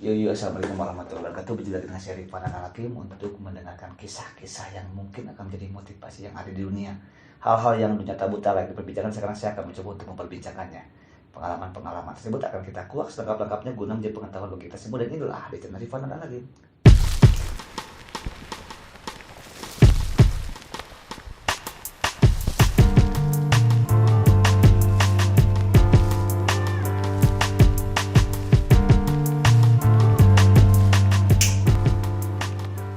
Assalamualaikum warahmatullahi wabarakatuh. Berjumpa dengan saya Rifan Hakim untuk mendengarkan kisah-kisah yang mungkin akan menjadi motivasi yang ada di dunia. Hal-hal yang ternyata buta lagi diperbincangkan, sekarang saya akan mencoba untuk memperbincangkannya. Pengalaman-pengalaman tersebut akan kita kuak selengkap-lengkapnya guna menjadi pengetahuan bagi kita semua. Dan inilah di channel Rifan Hakim.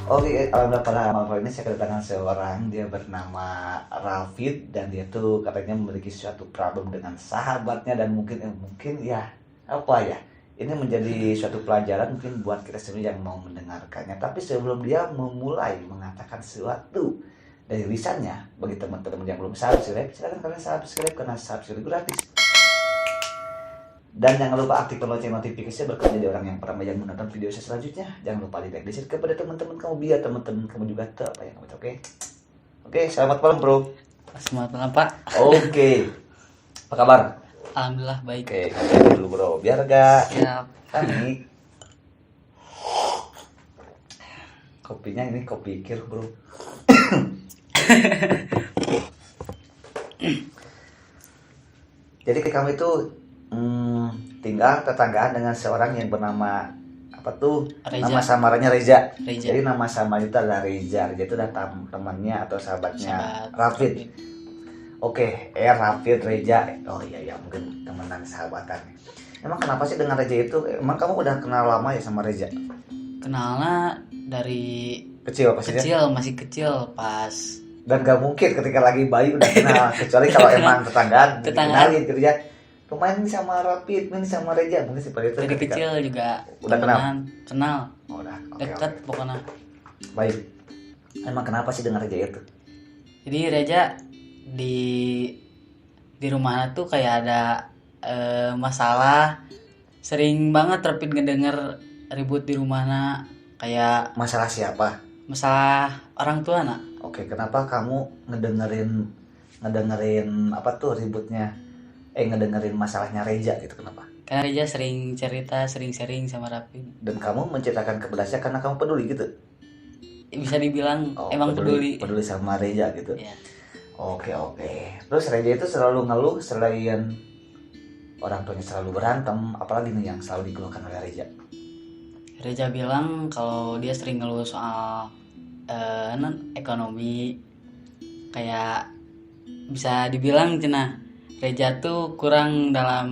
Oke, alhamdulillah pada malam ini saya kedatangan seorang, dia bernama Rafid dan dia tuh katanya memiliki suatu problem dengan sahabatnya dan mungkin ya apa ya, ini menjadi suatu pelajaran mungkin buat kita semua yang mau mendengarkannya. Tapi sebelum dia memulai mengatakan sesuatu dari lisannya, bagi teman-teman yang belum subscribe, silakan kalian subscribe karena subscribe gratis. Dan jangan lupa aktifkan lonceng notifikasi biar kamu jadi orang yang pertama yang menonton video saya selanjutnya. Jangan lupa di-like, di-share kepada teman-teman kamu biar teman-teman kamu juga tahu apa yang kamu tahu. Oke, selamat malam bro. Selamat malam Pak. Oke, apa kabar? Alhamdulillah baik. Oke, ngopi dulu bro, biar gak Siap. panik. Kopinya ini kopi kir bro. Jadi kamu itu tinggal tetanggaan dengan seorang yang bernama apa tuh? Reza. Nama samarannya Reza. Reza. Jadi nama samarnya itu adalah Reza. Reza itu adalah temannya atau sahabatnya Rafid. Oke, Rafid, Reza. Oh iya mungkin temenan sahabatan. Emang kenapa sih dengan Reza itu? Emang kamu udah kenal lama ya sama Reza? Kenalnya dari Kecil pastinya. kecil, masih kecil pas. Dan gak mungkin ketika lagi bayi udah kenal, kecuali kalau emang tetanggaan dikenalin gitu ya. Main sama Rafid, main sama Reza, mungkin seperti itu. Dari kecil juga udah kenal. Oh, udah. Dekat pokoknya. Baik. Emang kenapa sih dengan Reza itu? Jadi Reza di rumahnya tuh kayak ada masalah. Sering banget Rafid ngedenger ribut di rumahnya, kayak Masalah siapa? masalah orang tua nak. Oke, kenapa kamu ngedengerin apa tuh ributnya? Ngedengerin masalahnya Reza gitu, kenapa? Karena Reza sering cerita, sering sharing sama Rafid. Dan kamu menceritakan kepada saya karena kamu peduli gitu? Bisa dibilang emang peduli sama Reza gitu. Ya. Oke. Terus Reza itu selalu ngeluh selain orang tuanya selalu berantem, apalagi nih yang selalu dikeluhkan oleh Reza? Reza bilang kalau dia sering ngeluh soal ekonomi, kayak bisa dibilang cenah Reza tuh kurang dalam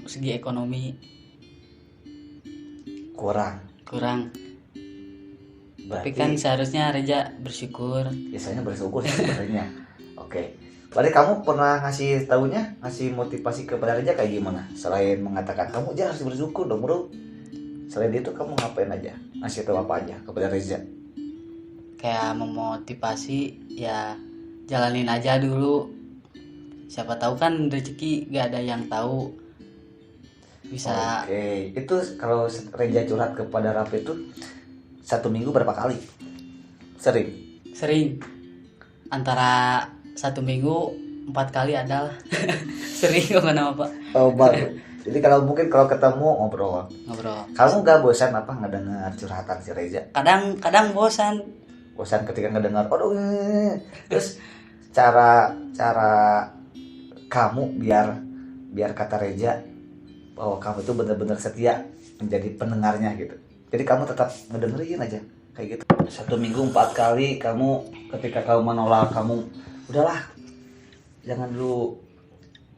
segi ekonomi. Kurang. Tapi Berarti kan seharusnya Reza bersyukur. biasanya bersyukur sih sebenarnya. Oke. Berarti kamu pernah ngasih motivasi kepada Reza kayak gimana? Selain mengatakan kamu aja harus bersyukur dong bro. Selain itu kamu ngapain aja? Ngasih tahu apa aja kepada Reza? Kayak memotivasi, ya jalanin aja dulu. Siapa tahu kan rezeki gak ada yang tahu. Bisa. Oke. Itu kalau Reza curhat kepada Raffi itu 1 minggu berapa kali? Sering. Antara 1 minggu 4 kali adalah. Sering kenapa? Oh baru. Jadi kalau ketemu ngobrol. Kamu gak bosan apa ngedengar curhatan si Reza? Kadang bosan. Bosan ketika ngedengar. Aduh. Terus cara kamu biar kata Reza bahwa kamu itu benar-benar setia menjadi pendengarnya gitu. Jadi kamu tetap ngedengerin aja kayak gitu. 1 minggu 4 kali kamu ketika kamu menolak, kamu udahlah jangan dulu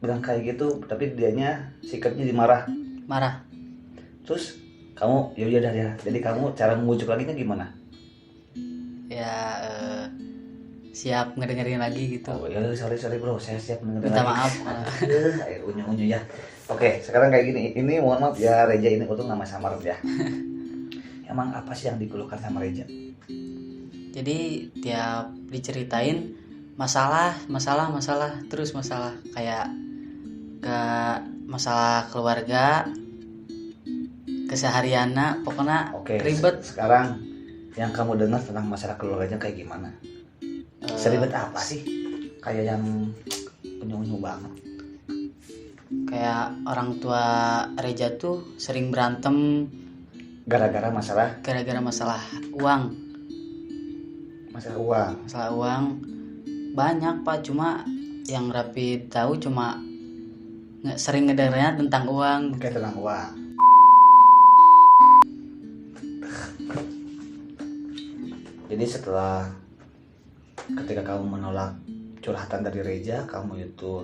bilang kayak gitu, tapi dianya sikapnya marah. Terus kamu ya udah ya. Jadi kamu cara mengujuk lagi nya gimana? Ya siap ngedengerin lagi gitu. Oh ya sorry bro, saya siap ngedengerin. Minta maaf. Air unyu ya. Oke, sekarang kayak gini. Ini mohon maaf ya Reza, ini untuk nama samaran ya. Emang apa sih yang dikeluhkan sama Reza? Jadi tiap diceritain masalah terus masalah, kayak ke masalah keluarga, kesehariannya pokoknya ribet. Sekarang yang kamu dengar tentang masalah keluarganya kayak gimana? Seribet apa sih? Kayak yang unyu-unyu banget. Kayak orang tua Reza tuh sering berantem, Gara-gara masalah gara-gara masalah uang. Masalah uang banyak Pak, cuma yang Rapid tahu cuma sering ngedengarnya tentang uang. kayak tentang uang. Jadi setelah ketika kamu menolak curhatan dari Reja, kamu itu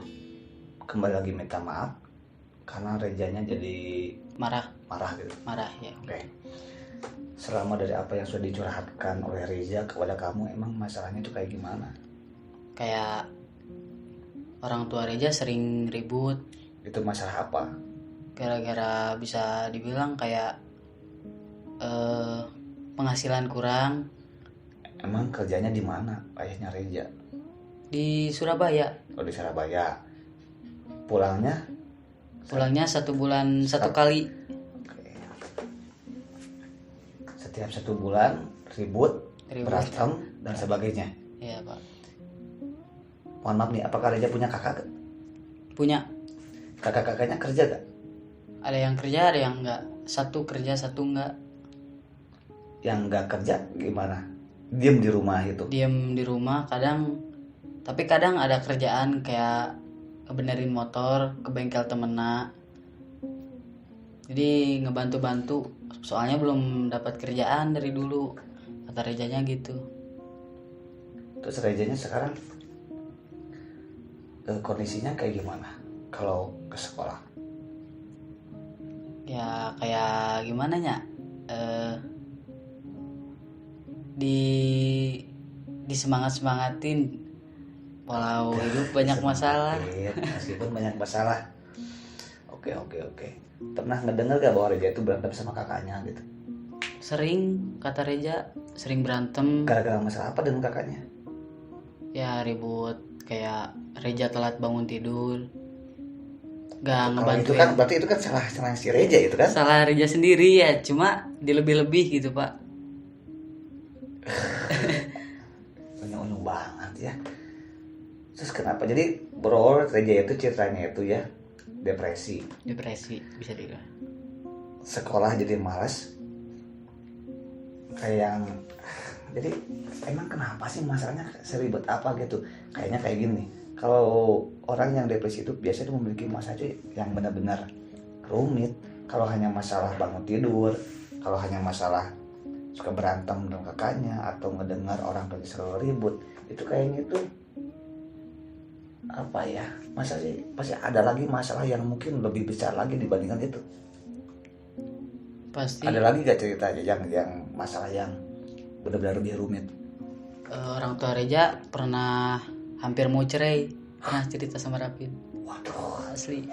kembali lagi minta maaf karena Rejanya jadi Marah gitu. ya. Oke. Selama dari apa yang sudah dicurhatkan oleh Reza kepada kamu, emang masalahnya itu kayak gimana? Kayak orang tua Reja sering ribut Itu masalah apa? gara-gara bisa dibilang kayak penghasilan kurang. Emang kerjanya di mana ayahnya Reza? Di Surabaya. Oh, di Surabaya. Pulangnya 1 bulan 1 kali. Oke. Setiap 1 bulan ribut, berantem dan sebagainya. Iya Pak. Mohon maaf nih, apakah Reza punya kakak? Punya. Kakak-kakaknya kerja gak? Ada yang kerja, ada yang enggak. Satu kerja, satu enggak. Yang gak kerja gimana? Diem di rumah itu? Diem di rumah kadang. Tapi kadang ada kerjaan kayak ngebenerin motor ke bengkel temennya. Jadi ngebantu-bantu. Soalnya belum dapat kerjaan dari dulu. Kata Rejanya gitu. Terus Rejanya sekarang kondisinya kayak gimana kalau ke sekolah? Ya kayak gimana ya? Disemangat-semangatin walau hidup banyak masalah. Meskipun banyak masalah. Oke. Pernah ngedenger gak bahwa Reja itu berantem sama kakaknya gitu? Sering, kata Reja, sering berantem. Gara-gara masalah apa dengan kakaknya? Ya ribut, kayak Reja telat bangun tidur, gak Kalau ngebantuin. itu kan berarti itu kan salah si Reja itu kan? Salah Reja sendiri ya, cuma dilebih-lebih gitu Pak. Unyu-unyu banget ya. Terus kenapa? Jadi bro, Reja itu ceritanya itu ya depresi, bisa dibilang. sekolah jadi malas, kayak yang jadi emang kenapa sih masalahnya seribet apa gitu? Kayaknya kayak gini, kalau orang yang depresi itu biasanya memiliki masalah yang benar-benar rumit. Kalau hanya masalah bangun tidur, kalau hanya masalah suka berantem dengan kakaknya atau ngedengar orang lagi selalu ribut, itu kayaknya itu apa ya, masa sih pasti ada lagi masalah yang mungkin lebih besar lagi dibandingkan itu. Pasti. Ada lagi gak cerita yang masalah yang benar-benar lebih rumit? Orang tua Reja pernah hampir mau cerai, pernah cerita sama Rapid. Waduh, Asli.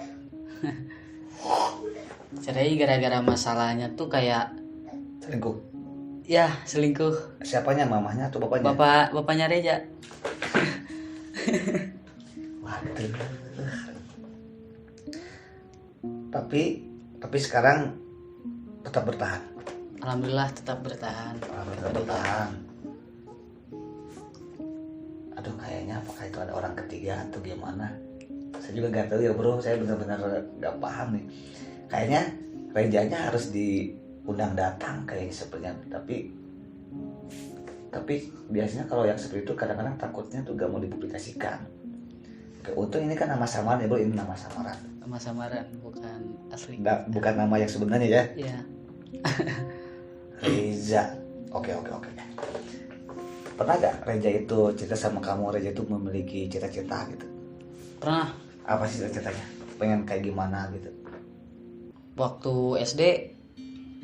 Cerai gara-gara masalahnya tuh kayak selingkuh. ya selingkuh. Siapanya, mamahnya atau bapaknya? Bapaknya Reja. Waduh. Tapi sekarang tetap bertahan. Alhamdulillah tetap bertahan. Aduh, kayaknya apakah itu ada orang ketiga atau gimana? Saya juga gak tahu ya bro, saya benar-benar gak paham nih. Kayaknya Rejanya harus diundang datang kayaknya sepertinya. Tapi biasanya kalau yang seperti itu kadang-kadang takutnya tuh gak mau dipublikasikan. Untung ini kan nama samaran ya bro, ini nama samaran. Nama samaran, bukan asli. Bukan nama yang sebenarnya ya. Iya. Reza. Oke. Pernah gak Reza itu cerita sama kamu, Reza itu memiliki cita-cita gitu? Pernah. Apa sih cita-citanya? Pengen kayak gimana gitu? Waktu SD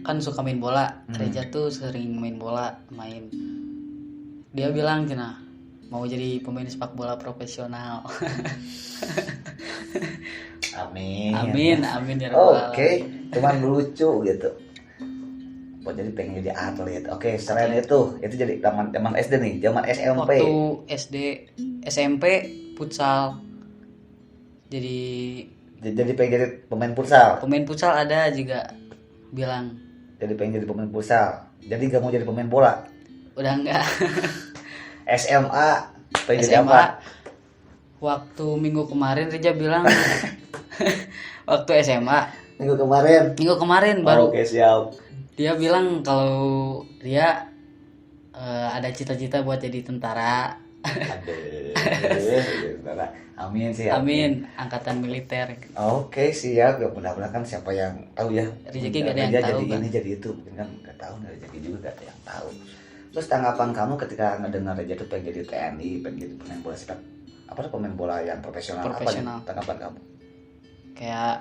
kan suka main bola. Reza tuh sering main bola, Dia bilang cina mau jadi pemain sepak bola profesional. Amin ya rabbal Oke, cuman lucu gitu. Buat jadi pengen jadi atlet. Oke, selain itu jadi zaman SD nih, zaman SMP. Waktu SD, SMP futsal. Jadi pengen jadi pemain futsal. Pemain futsal ada juga bilang. Jadi pengen jadi pemain futsal. Jadi gak mau jadi pemain bola. Udah enggak. SMA pengen jadi apa? Waktu minggu kemarin Reza bilang. Waktu SMA. Minggu kemarin baru. Oke, siap. Dia bilang kalau dia ada cita-cita buat jadi tentara. Aduh, amin sih, amin. Amin, angkatan militer. Oke, siap. Ya mudah-mudahan kan siapa yang tahu ya. Rezeki gak ada yang Reja tahu jadi kan. ini jadi itu, mungkin kan nggak tahu, nggak rezeki juga gak ada yang tahu. Terus tanggapan kamu ketika ngedengar Reja tuh pengen jadi TNI, pengen jadi pemain bola sepak, apa tuh pemain bola yang profesional, Profesional. apa nih tanggapan kamu? Kayak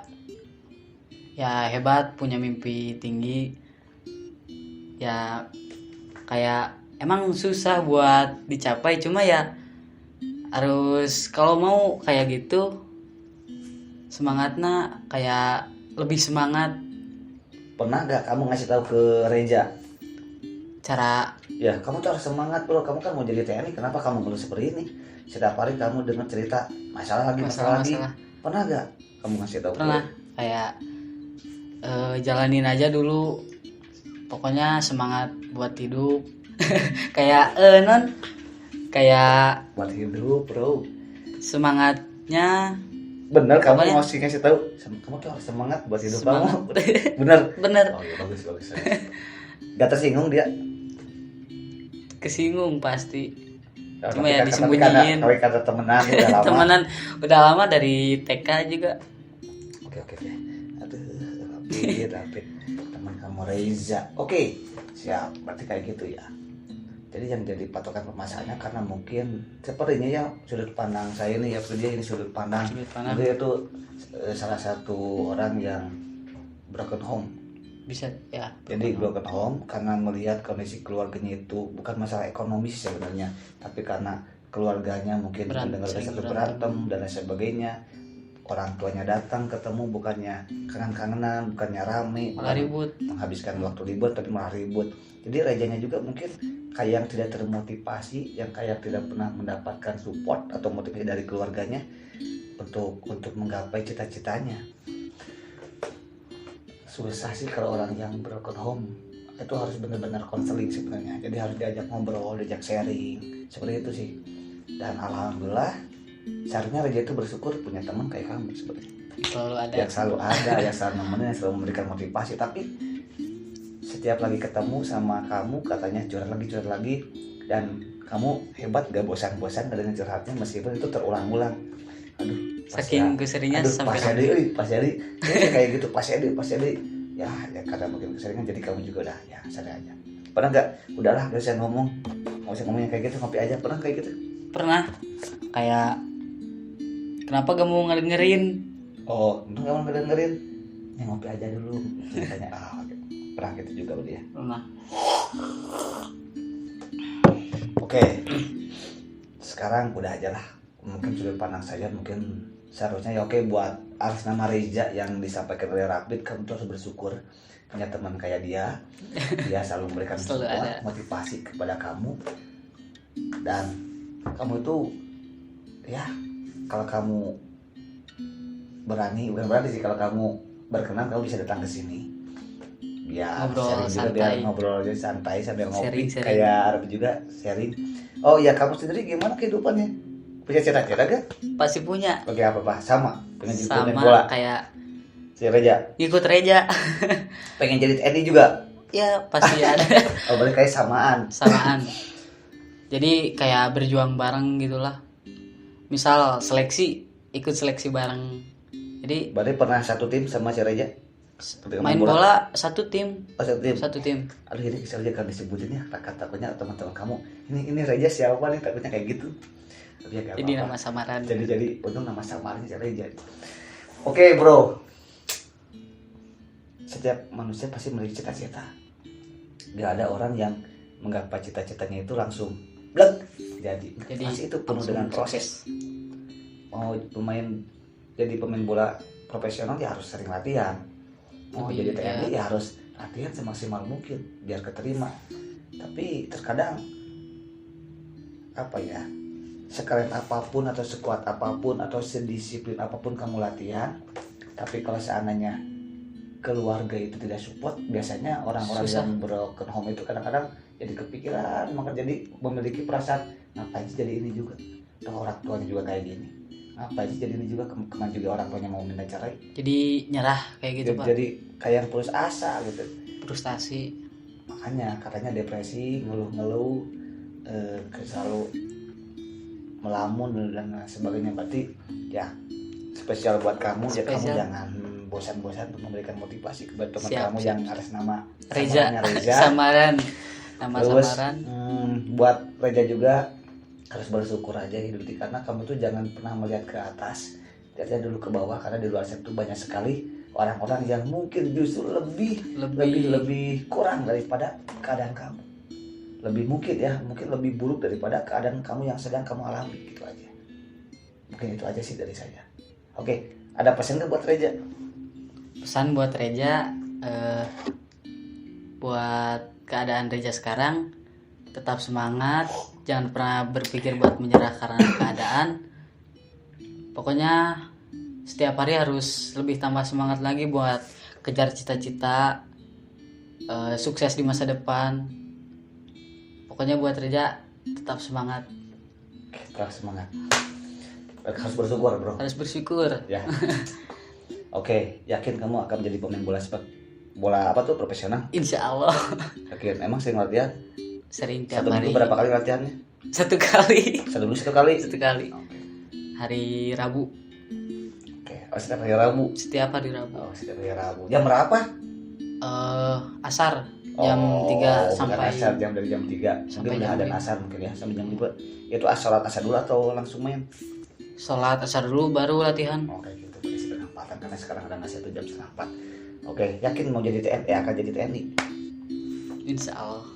ya hebat, punya mimpi tinggi. Ya kayak emang susah buat dicapai, cuma ya harus kalau mau kayak gitu semangatnya kayak lebih semangat. Pernah gak kamu ngasih tahu ke Reja, Cara ya kamu tuh harus semangat bro, kamu kan mau jadi TNI, kenapa kamu ngeluh seperti ini? Setiap hari kamu dengar cerita masalah lagi, masalah lagi. masalah Pernah gak kamu ngasih tahu? pernah kayak jalanin aja dulu, pokoknya semangat buat hidup. Kayak non kayak Buat hidup bro. semangatnya Bener, kamu Pokoknya- masih ngasih tahu kamu tuh harus semangat buat hidup Semangat. kamu. Bener. bener. Oh iya, bagus bagus. Gak tersinggung dia. Kesinggung pasti, cuma Tapi ya kan- disembunyiin. tapi kata temenan udah lama. Temenan udah lama dari TK juga. Oke. Aduh, rapid. Teman kamu Reza. Oke, siap. Berarti kayak gitu ya. Jadi yang jadi patokan permasalahannya karena mungkin sepertinya ya sudut pandang saya ini ya, dia ini sudut pandang. Sudut pandang. Dia itu salah satu orang yang broken home. Bisa ya. Jadi broken home karena melihat kondisi keluarganya itu bukan masalah ekonomis sebenarnya, tapi karena keluarganya mungkin mendengar sering satu berantem dan lain sebagainya. Orang tuanya datang ketemu bukannya kangen-kangenan, bukannya rame, Malah ribut. menghabiskan waktu libur tapi malah ribut. Jadi rejanya juga mungkin kayak yang tidak termotivasi, yang kayak tidak pernah mendapatkan support atau motivasi dari keluarganya untuk menggapai cita-citanya. Susah sih kalau orang yang broken home, itu harus benar-benar konseling sebenarnya. Jadi harus diajak ngobrol, diajak sharing, seperti itu sih. Dan alhamdulillah seharusnya Reja itu bersyukur punya teman kayak kamu sebenarnya. Selalu ada. Yang selalu ada, yang selalu nemenin, yang selalu memberikan motivasi. Tapi setiap lagi ketemu sama kamu katanya curhat lagi, dan kamu hebat, gak bosan-bosan dengan curhatnya meskipun itu terulang-ulang. Aduh, Saking keserinnya sampai pas jadi kayak gitu, pas jadi ya karena mungkin keseringan jadi kamu juga udah ya sadar aja. Pernah nggak udahlah gak usah ngomong yang kayak gitu, ngopi aja, pernah kayak gitu? pernah kayak kenapa gak mau ngedengerin. Oh, untung kamu nggak dengerin, ya ngopi aja dulu ceritanya. Pernah gitu juga udah ya. Pernah. Oke, sekarang udah aja lah. Mungkin sudut pandang saya mungkin seharusnya ya oke buat atas nama Reza yang disampaikan oleh Rapid, kamu tuh harus bersyukur punya teman kayak dia. Dia selalu memberikan Selalu support, ada. motivasi kepada kamu. Dan kamu itu ya kalau kamu berani, bukan berani sih, kalau kamu berkenan kamu bisa datang ke sini. Biar Ngobrol sharing juga, santai. biar ngobrol aja santai sambil ngopi Sharing. kayak Arab juga sharing. Oh iya, kamu sendiri gimana kehidupannya? Punya cita-cita gak? Pasti punya. Pakai apa Pak? Sama pengen jadi pemain Sama bola. kayak Si Reja ikut Reja. pengen jadi TNI juga. Ya pasti ada. Oh berarti kayak samaan. Samaan. Jadi kayak berjuang bareng gitulah. Misal seleksi, ikut seleksi bareng. Jadi Berarti pernah satu tim sama si Reja? Ketika main bola satu tim. Oh, satu tim. Satu tim. Aduh ini bisa aja kan disebutin ya, takutnya teman-teman kamu. Ini Reja siapa nih, takutnya kayak gitu. Tapi ya gak Jadi apa-apa. nama samaran. Jadi untung nama samarnya si Reja. Oke bro, setiap manusia pasti memiliki cita-cita. Gak ada orang yang menggapai cita-citanya itu langsung blek jadi pasti itu penuh langsung dengan proses. Mau jadi pemain bola profesional ya harus sering latihan. Mau jadi TNI ya harus latihan semaksimal mungkin biar keterima. Tapi terkadang apa ya, sekeren apapun atau sekuat apapun atau sedisiplin apapun kamu latihan, tapi kalau seandainya keluarga itu tidak support, biasanya orang-orang Susah. yang broken home itu kadang-kadang jadi kepikiran, maka jadi memiliki perasaan ngapain sih jadi ini juga, atau orang tuanya juga kayak gini, ngapain sih jadi ini juga, kemana juga orang tuanya mau minta cerai, Jadi nyerah kayak gitu, Pak. jadi kayak yang putus asa gitu. frustasi. Makanya katanya depresi, ngeluh-ngeluh, selalu melamun dan lain sebagainya. Berarti ya spesial buat kamu. Ya kamu Spesial. jangan bosan-bosan untuk memberikan motivasi kepada teman Siap, kamu siap, yang atas nama Reza, samarannya Reza. samaran, nama Terus samaran. buat Reza juga harus bersyukur aja hidup ini, karena kamu tuh jangan pernah melihat ke atas, lihatnya dulu ke bawah, karena di luar sana tuh banyak sekali orang-orang yang mungkin justru lebih kurang daripada keadaan kamu, lebih mungkin lebih buruk daripada keadaan kamu yang sedang kamu alami. Gitu aja, mungkin itu aja sih dari saya. Oke, ada pesan nggak buat Reza? Pesan buat Reza, buat keadaan Reza sekarang, tetap semangat, jangan pernah berpikir buat menyerah karena keadaan. Pokoknya setiap hari harus lebih tambah semangat lagi buat kejar cita-cita, sukses di masa depan. Pokoknya buat Reza tetap semangat. Tetap semangat, harus bersyukur bro. Harus bersyukur. Ya. Oke, yakin kamu akan menjadi pemain bola apa tuh profesional? Insya Allah. Yakin? Emang sering latihan? Sering tiap Satu hari. minggu berapa kali latihannya? Satu kali. Satu kali. Satu kali. Oke. Hari Rabu. Oke. Oh, setiap hari Rabu. Setiap hari Rabu. Oh, setiap hari Rabu. Jam berapa? Asar jam 3 bukan sampai asar, dari jam 3 sampai mungkin udah jam ada 5. asar mungkin ya, sampai jam 5. Itu sholat asar dulu atau langsung main? sholat asar dulu baru latihan. Oke, gitu. Berarti setengah 4 karena sekarang ada nasi itu jam setengah 4. Oke, yakin mau jadi TNI, akan jadi TNI? Insya Allah.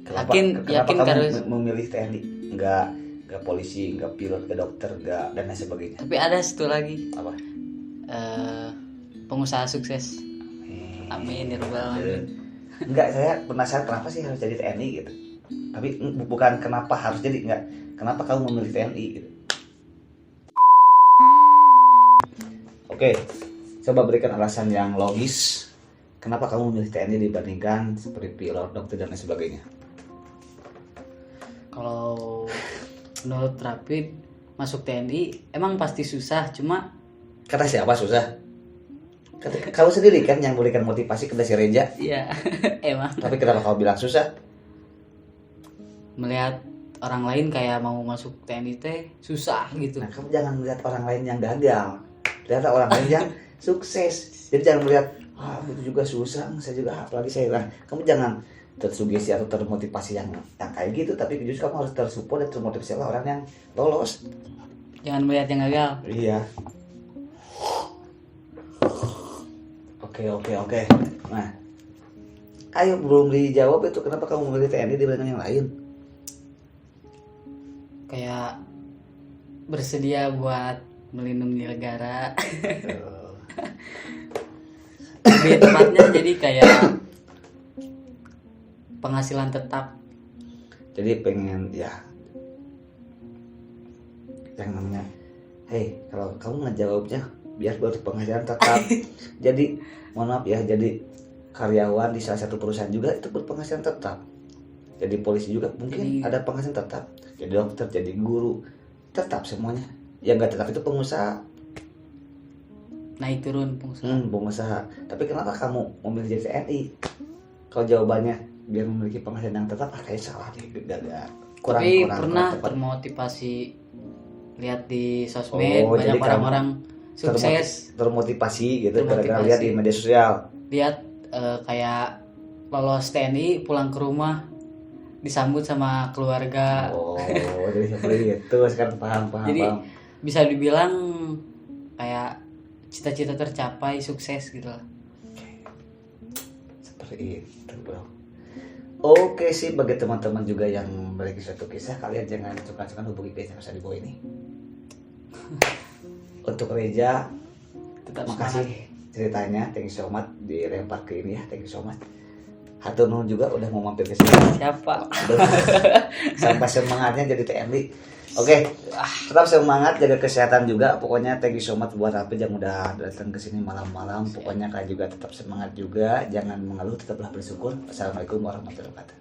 Kenapa Yakin kamu harus. memilih TNI? Enggak polisi, enggak pilot, enggak dokter, enggak dan lain sebagainya. Tapi ada satu lagi, Apa? pengusaha sukses. Amin ya rabbal alamin. Enggak, saya penasaran kenapa sih harus jadi TNI gitu. Tapi bukan kenapa harus jadi, enggak. Kenapa kamu memilih TNI gitu. Oke, coba berikan alasan yang logis. Kenapa kamu memilih TNI dibandingkan seperti pilot, dokter dan lain sebagainya? Kalau menurut Rapid masuk TNI emang pasti susah, cuma Kata siapa susah? Kamu sendiri kan yang berikan motivasi kepada si Reza. ya emang Tapi kenapa kamu bilang susah? melihat orang lain kayak mau masuk TNI teh susah gitu. Nah, kamu jangan melihat orang lain yang gagal. Lihatlah orang lain yang sukses. Jadi jangan melihat, itu juga susah, saya juga, apalagi saya. Nah, kamu jangan tersugesti atau termotivasi yang kayak gitu, tapi justru kamu harus tersupport dan termotivasi oleh orang yang lolos. Jangan melihat yang gagal. Iya. Oke. Nah, ayo, belum dijawab itu kenapa kamu memilih TNI dibandingkan yang lain? Kayak bersedia buat melindungi negara. Lebih tepatnya jadi kayak penghasilan tetap. Jadi pengen ya yang namanya, kalau kamu ngejawabnya biar berpenghasilan tetap. Jadi mohon maaf ya, jadi karyawan di salah satu perusahaan juga itu berpenghasilan tetap. Jadi polisi juga mungkin ada penghasilan tetap. Jadi dokter, jadi guru, tetap semuanya. Yang nggak tetap itu pengusaha. Naik turun pengusaha. Pengusaha. Tapi kenapa kamu memilih jadi TNI? Kalau jawabannya biar memiliki penghasilan yang tetap, kayak salah deh, gagal. Tapi pernah termotivasi lihat di sosmed banyak orang-orang sukses, termotivasi gitu gara-gara lihat di media sosial. Lihat kayak lolos TNI pulang ke rumah disambut sama keluarga. Jadi seperti itu. Sekarang paham. Jadi bisa dibilang kayak cita-cita tercapai, sukses gitu lah. Seperti itu bro. Oke sih, bagi teman-teman juga yang memiliki suatu kisah, kalian jangan sungkan-sungkan hubungi page yang di bawah ini. Untuk Reza, Tetap makasih ceritanya, thank you so much, dilempar ke ini ya, thank you so much. Hatur nuhun juga udah mau mampir ke sini. siapa. Sampai semangatnya jadi TNI. Oke, tetap semangat, jaga kesehatan juga. Pokoknya thank you so much buat Rapid yang udah datang ke sini malam-malam. Pokoknya kalian juga tetap semangat juga, jangan mengeluh, tetaplah bersyukur. Assalamualaikum warahmatullahi wabarakatuh.